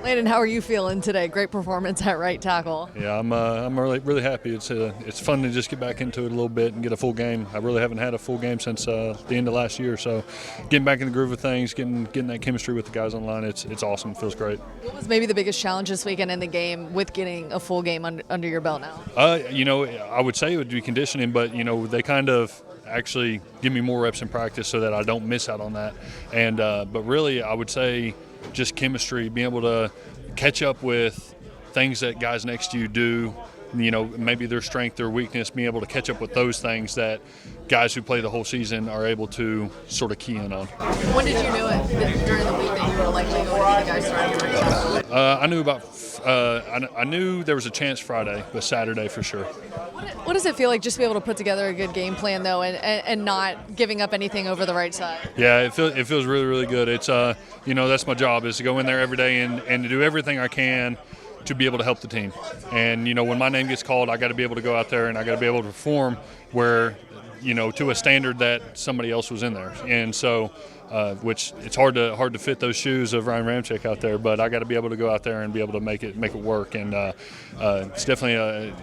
Landon, how are you feeling today? Great performance at right tackle. Yeah, I'm really happy. It's fun to just get back into it a little bit and get a full game. I really haven't had a full game since the end of last year, so getting back in the groove of things, getting that chemistry with the guys on the line, it's awesome. It feels great. What was maybe the biggest challenge this weekend in the game with getting a full game under your belt now? I would say it would be conditioning, but they kind of actually give me more reps in practice so that I don't miss out on that. And but really, I would say just chemistry, being able to catch up with things that guys next to you do, maybe their strength, their weakness, being able to catch up with those things that guys who play the whole season are able to sort of key in on. When did you know it during the week that you were likely going to be the guy starting at right tackle? I knew there was a chance Friday, but Saturday for sure. What does it feel like just to be able to put together a good game plan, though, and not giving up anything over the right side? Yeah, it feels really, really good. It's that's my job, is to go in there every day and to do everything I can to be able to help the team. And when my name gets called, I got to be able to go out there and I got to be able to perform where to a standard that somebody else was in there. And so which it's hard to fit those shoes of Ryan Ramczyk out there, but I got to be able to go out there and be able to make it work. And it's definitely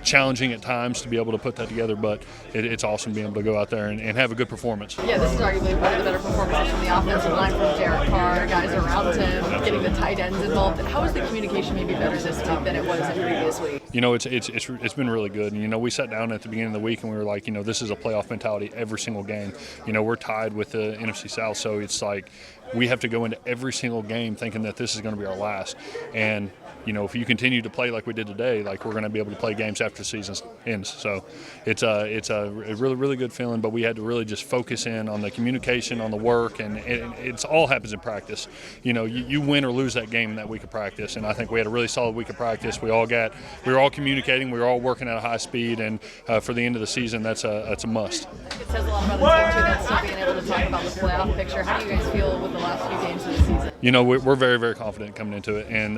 challenging at times to be able to put that together, but it's awesome being able to go out there and have a good performance. Yeah, this is arguably one of the better performances from the offensive line, from Derek Carr, guys around him, getting the tight ends involved. How is the communication maybe better this week than it was in previous week? It's been really good. And, we sat down at the beginning of the week and we were like, this is a playoff mentality every single game. We're tied with the NFC South, so it's like we have to go into every single game thinking that this is going to be our last. And if you continue to play like we did today, like we're going to be able to play games after the season ends. So it's a really, really good feeling, but we had to really just focus in on the communication, on the work, and it's all happens in practice. You win or lose that game in that week of practice, and I think we had a really solid week of practice. We were all communicating, we were all working at a high speed, and for the end of the season, that's a must. It says a lot about the team too, that's still being able to talk about the playoff picture. How do you guys feel with the last few games of the season? We're very, very confident coming into it, and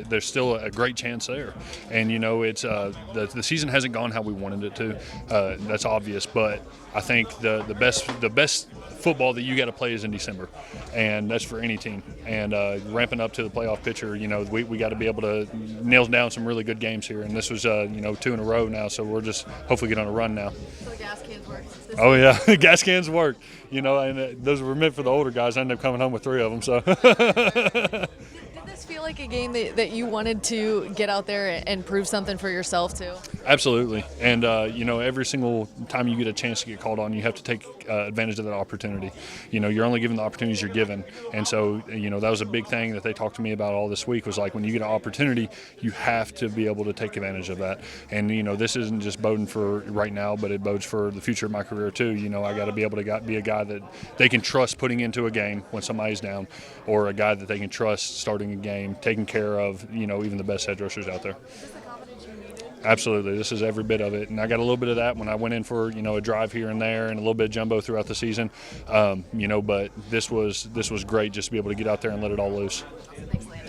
there's still a great chance there, and the season hasn't gone how we wanted it to. That's obvious, but I think the best football that you got to play is in December, and that's for any team. And ramping up to the playoff picture, we got to be able to nail down some really good games here, and this was 2 in a row now, so we're just hopefully get on a run now. So the gas cans work. Oh yeah, gas cans work. And those were meant for the older guys. I ended up coming home with 3 of them. So. Did this feel like a game that you wanted to get out there and prove something for yourself too? Absolutely. And every single time you get a chance to get called on, you have to take advantage of that opportunity. You're only given the opportunities you're given, and so that was a big thing that they talked to me about all this week, was like, when you get an opportunity, you have to be able to take advantage of that. And this isn't just boding for right now, but it bodes for the future of my career too. I got to be able to be a guy that they can trust putting into a game when somebody's down, or a guy that they can trust starting a game, taking care of even the best edge rushers out there. Absolutely, this is every bit of it, and I got a little bit of that when I went in for a drive here and there, and a little bit of jumbo throughout the season. But this was great just to be able to get out there and let it all loose. Thanks, Landon.